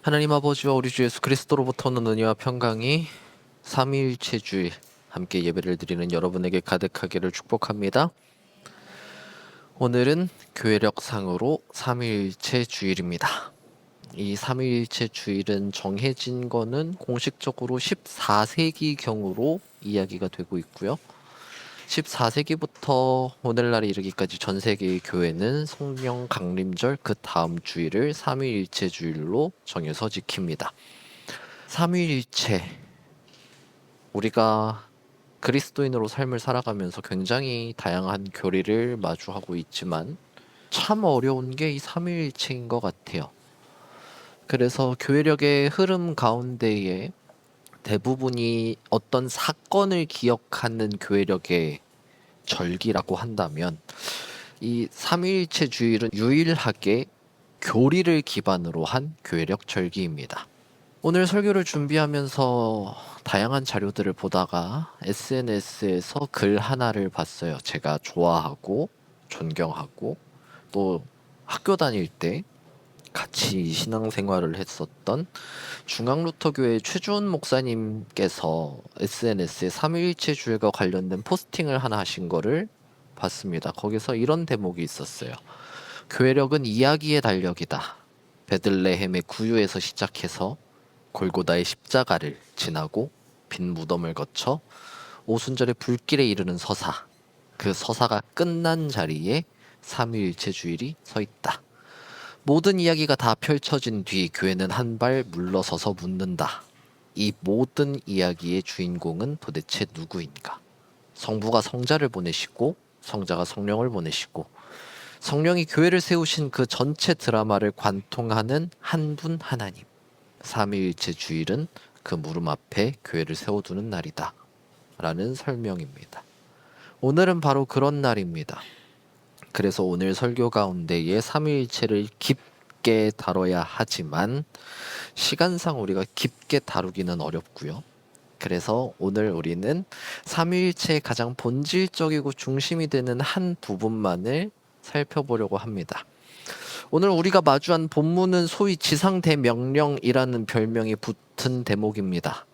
하나님 아버지와 우리 주 예수 그리스도로부터 오는 은혜와 평강이 삼위일체주일 함께 예배를 드리는 여러분에게 가득하기를 축복합니다. 오늘은 교회력상으로 삼위일체주일입니다. 이 삼위일체주일은 정해진 거는 공식적으로 14세기경으로 이야기가 되고 있고요. 14세기부터 오늘날에 이르기까지 전 세계의 교회는 성령 강림절 그 다음 주일을 삼위일체주일로 정해서 지킵니다. 삼위일체, 우리가 그리스도인으로 삶을 살아가면서 굉장히 다양한 교리를 마주하고 있지만 참 어려운 게 이 삼위일체인 것 같아요. 그래서 교회력의 흐름 가운데에 대부분이 어떤 사건을 기억하는 교회력의 절기라고 한다면 이 삼위일체 주일은 유일하게 교리를 기반으로 한 교회력 절기입니다. 오늘 설교를 준비하면서 다양한 자료들을 보다가 SNS에서 글 하나를 봤어요. 제가 좋아하고 존경하고 또 학교 다닐 때 같이 신앙생활을 했었던 중앙루터교회 최주원 목사님께서 SNS에 삼위일체 주일과 관련된 포스팅을 하나 하신 거를 봤습니다. 거기서 이런 대목이 있었어요. 교회력은 이야기의 달력이다. 베들레헴의 구유에서 시작해서 골고다의 십자가를 지나고 빈 무덤을 거쳐 오순절의 불길에 이르는 서사, 그 서사가 끝난 자리에 삼위일체 주일이 서 있다. 모든 이야기가 다 펼쳐진 뒤 교회는 한 발 물러서서 묻는다. 이 모든 이야기의 주인공은 도대체 누구인가? 성부가 성자를 보내시고 성자가 성령을 보내시고 성령이 교회를 세우신 그 전체 드라마를 관통하는 한 분 하나님. 삼위일체 주일은 그 물음 앞에 교회를 세워두는 날이다. 라는 설명입니다. 오늘은 바로 그런 날입니다. 그래서 오늘 설교 가운데에 삼위일체를 깊게 다뤄야 하지만 시간상 우리가 깊게 다루기는 어렵고요. 그래서 오늘 우리는 삼위일체의 가장 본질적이고 중심이 되는 한 부분만을 살펴보려고 합니다. 오늘 우리가 마주한 본문은 소위 지상대명령이라는 별명이 붙은 대목입니다.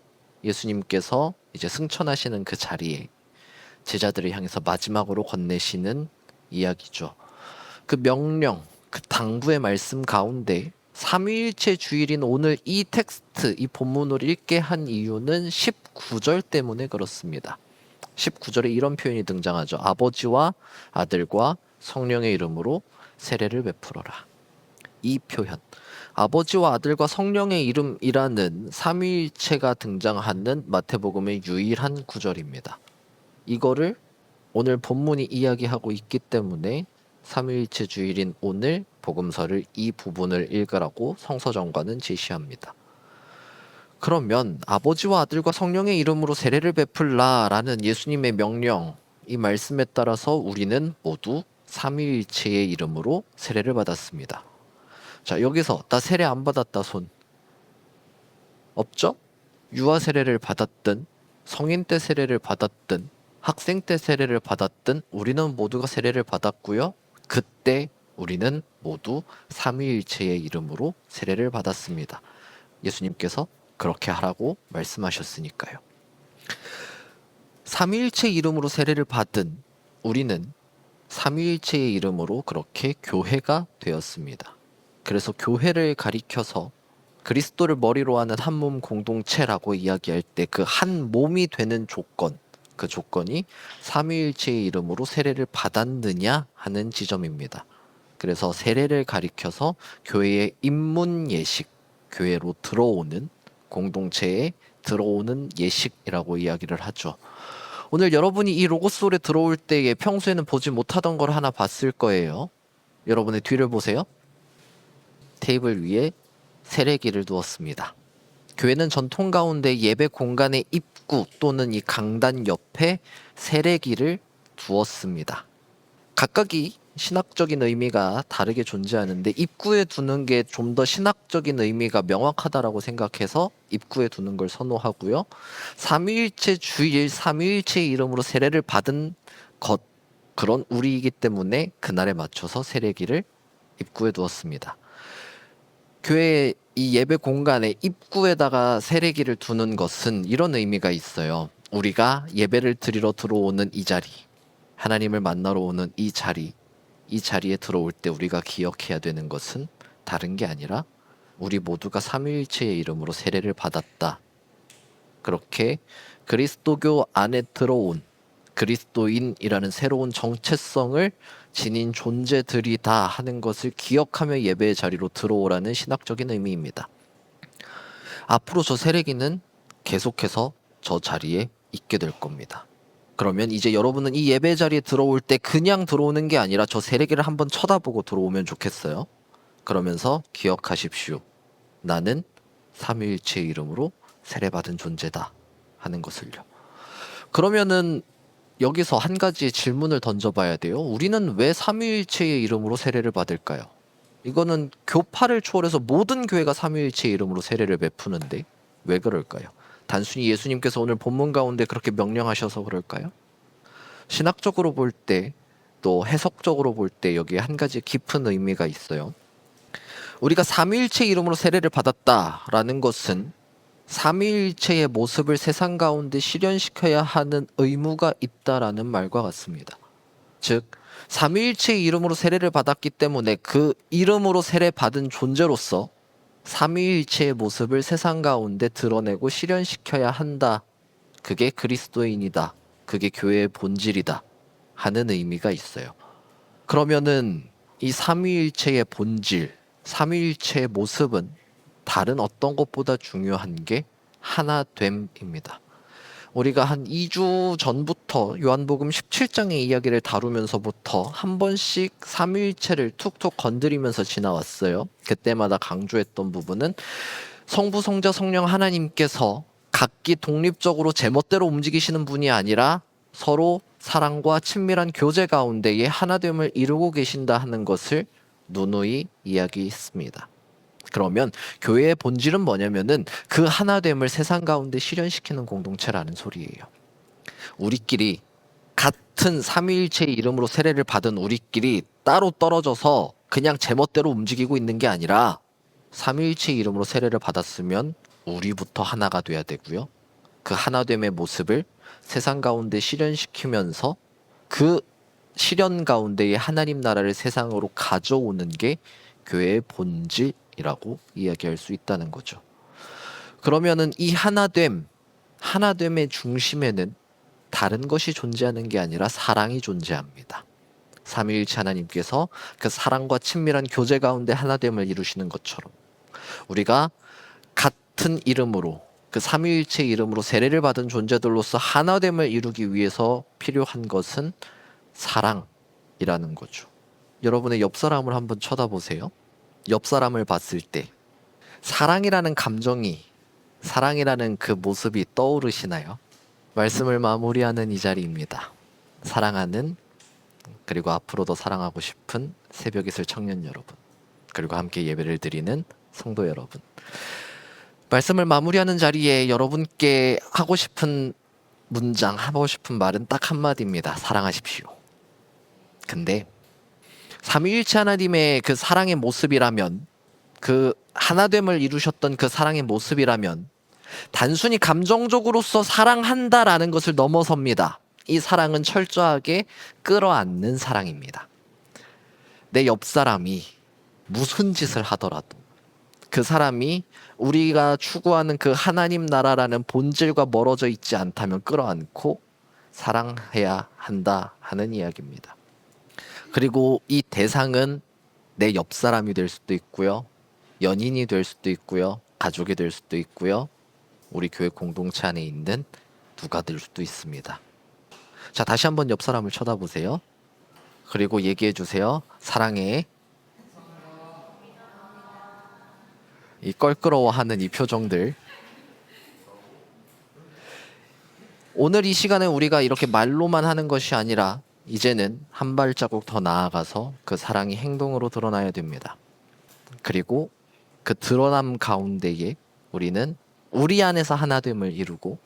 예수님께서 이제 승천하시는 그 자리에 제자들을 향해서 마지막으로 건네시는 이야기죠. 그 명령, 그 당부의 말씀 가운데 삼위일체 주일인 오늘 이 텍스트, 이 본문을 읽게 한 이유는 19절 때문에 그렇습니다. 19절에 이런 표현이 등장하죠. 아버지와 아들과 성령의 이름으로 세례를 베풀어라. 이 표현, 아버지와 아들과 성령의 이름이라는 삼위일체가 등장하는 마태복음의 유일한 구절입니다. 이거를 오늘 본문이 이야기하고 있기 때문에 삼위일체 주일인 오늘 복음서를 이 부분을 읽으라고 성서정과는 제시합니다. 그러면 아버지와 아들과 성령의 이름으로 세례를 베풀라라는 예수님의 명령, 이 말씀에 따라서 우리는 모두 삼위일체의 이름으로 세례를 받았습니다. 자, 여기서 나 세례 안 받았다 손 없죠? 유아 세례를 받았든 성인 때 세례를 받았든 학생 때 세례를 받았든 우리는 모두가 세례를 받았고요. 그때 우리는 모두 삼위일체의 이름으로 세례를 받았습니다. 예수님께서 그렇게 하라고 말씀하셨으니까요. 삼위일체 이름으로 세례를 받은 우리는 삼위일체의 이름으로 그렇게 교회가 되었습니다. 그래서 교회를 가리켜서 그리스도를 머리로 하는 한 몸 공동체라고 이야기할 때 그 한 몸이 되는 조건, 그 조건이 삼위일체의 이름으로 세례를 받았느냐 하는 지점입니다. 그래서 세례를 가리켜서 교회의 입문 예식, 교회로 들어오는 공동체에 들어오는 예식이라고 이야기를 하죠. 오늘 여러분이 이 로고스홀에 들어올 때에 평소에는 보지 못하던 걸 하나 봤을 거예요. 여러분의 뒤를 보세요. 테이블 위에 세례기를 두었습니다. 교회는 전통 가운데 예배 공간의 입구 또는 이 강단 옆에 세례기를 두었습니다. 각각이 신학적인 의미가 다르게 존재하는데 입구에 두는 게 좀 더 신학적인 의미가 명확하다라고 생각해서 입구에 두는 걸 선호하고요. 삼위일체 주일, 삼위일체의 이름으로 세례를 받은 것, 그런 우리이기 때문에 그날에 맞춰서 세례기를 입구에 두었습니다. 교회 이 예배 공간의 입구에다가 세례기를 두는 것은 이런 의미가 있어요. 우리가 예배를 드리러 들어오는 이 자리, 하나님을 만나러 오는 이 자리, 이 자리에 들어올 때 우리가 기억해야 되는 것은 다른 게 아니라 우리 모두가 삼위일체의 이름으로 세례를 받았다. 그렇게 그리스도교 안에 들어온 그리스도인이라는 새로운 정체성을 지닌 존재들이다 하는 것을 기억하며 예배의 자리로 들어오라는 신학적인 의미입니다. 앞으로 저 세례기는 계속해서 저 자리에 있게 될 겁니다. 그러면 이제 여러분은 이 예배 자리에 들어올 때 그냥 들어오는 게 아니라 저 세례기를 한번 쳐다보고 들어오면 좋겠어요. 그러면서 기억하십시오. 나는 삼위일체의 이름으로 세례받은 존재다 하는 것을요. 그러면은 여기서 한 가지 질문을 던져봐야 돼요. 우리는 왜 삼위일체의 이름으로 세례를 받을까요? 이거는 교파를 초월해서 모든 교회가 삼위일체의 이름으로 세례를 베푸는데 왜 그럴까요? 단순히 예수님께서 오늘 본문 가운데 그렇게 명령하셔서 그럴까요? 신학적으로 볼 때, 또 해석적으로 볼 때 여기에 한 가지 깊은 의미가 있어요. 우리가 삼위일체의 이름으로 세례를 받았다라는 것은 삼위일체의 모습을 세상 가운데 실현시켜야 하는 의무가 있다라는 말과 같습니다. 즉, 삼위일체의 이름으로 세례를 받았기 때문에 그 이름으로 세례받은 존재로서 삼위일체의 모습을 세상 가운데 드러내고 실현시켜야 한다. 그게 그리스도인이다. 그게 교회의 본질이다. 하는 의미가 있어요. 그러면은 이 삼위일체의 본질, 삼위일체의 모습은 다른 어떤 것보다 중요한 게 하나됨입니다. 우리가 한 2주 전부터 요한복음 17장의 이야기를 다루면서부터 한 번씩 삼위일체를 툭툭 건드리면서 지나왔어요. 그때마다 강조했던 부분은 성부, 성자, 성령 하나님께서 각기 독립적으로 제멋대로 움직이시는 분이 아니라 서로 사랑과 친밀한 교제 가운데에 하나됨을 이루고 계신다 하는 것을 누누이 이야기했습니다. 그러면 교회의 본질은 뭐냐면은 그 하나됨을 세상 가운데 실현시키는 공동체라는 소리예요. 우리끼리 같은 삼위일체의 이름으로 세례를 받은 우리끼리 따로 떨어져서 그냥 제멋대로 움직이고 있는 게 아니라 삼위일체의 이름으로 세례를 받았으면 우리부터 하나가 돼야 되고요. 그 하나됨의 모습을 세상 가운데 실현시키면서 그 실현 가운데에 하나님 나라를 세상으로 가져오는 게 교회의 본질이라고 이야기할 수 있다는 거죠. 그러면은 이 하나됨의 중심에는 다른 것이 존재하는 게 아니라 사랑이 존재합니다. 삼위일체 하나님께서 그 사랑과 친밀한 교제 가운데 하나됨을 이루시는 것처럼 우리가 같은 이름으로 그 삼위일체의 이름으로 세례를 받은 존재들로서 하나됨을 이루기 위해서 필요한 것은 사랑이라는 거죠. 여러분의 옆 사람을 한번 쳐다보세요. 옆 사람을 봤을 때 사랑이라는 감정이, 사랑이라는 그 모습이 떠오르시나요? 말씀을 마무리하는 이 자리입니다. 사랑하는, 그리고 앞으로도 사랑하고 싶은 새벽 이슬 청년 여러분, 그리고 함께 예배를 드리는 성도 여러분, 말씀을 마무리하는 자리에 여러분께 하고 싶은 문장, 하고 싶은 말은 딱 한마디입니다. 사랑하십시오. 근데 삼위일체 하나님의 그 사랑의 모습이라면, 그 하나됨을 이루셨던 그 사랑의 모습이라면 단순히 감정적으로서 사랑한다라는 것을 넘어섭니다. 이 사랑은 철저하게 끌어안는 사랑입니다. 내 옆 사람이 무슨 짓을 하더라도 그 사람이 우리가 추구하는 그 하나님 나라라는 본질과 멀어져 있지 않다면 끌어안고 사랑해야 한다 하는 이야기입니다. 그리고 이 대상은 내 옆 사람이 될 수도 있고요, 연인이 될 수도 있고요, 가족이 될 수도 있고요, 우리 교회 공동체 안에 있는 누가 될 수도 있습니다. 자, 다시 한번 옆 사람을 쳐다보세요. 그리고 얘기해 주세요. 사랑해. 이 껄끄러워하는 이 표정들. 오늘 이 시간에 우리가 이렇게 말로만 하는 것이 아니라 이제는 한 발자국 더 나아가서 그 사랑이 행동으로 드러나야 됩니다. 그리고 그 드러남 가운데에 우리는 우리 안에서 하나됨을 이루고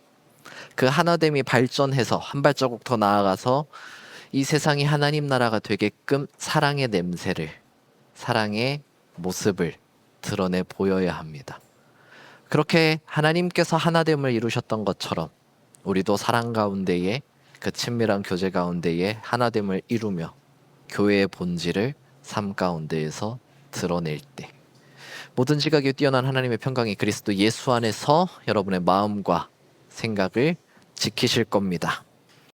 그 하나됨이 발전해서 한 발자국 더 나아가서 이 세상이 하나님 나라가 되게끔 사랑의 냄새를, 사랑의 모습을 드러내 보여야 합니다. 그렇게 하나님께서 하나됨을 이루셨던 것처럼 우리도 사랑 가운데에 그 친밀한 교제 가운데에 하나됨을 이루며 교회의 본질을 삶 가운데에서 드러낼 때 모든 지각에 뛰어난 하나님의 평강이 그리스도 예수 안에서 여러분의 마음과 생각을 지키실 겁니다.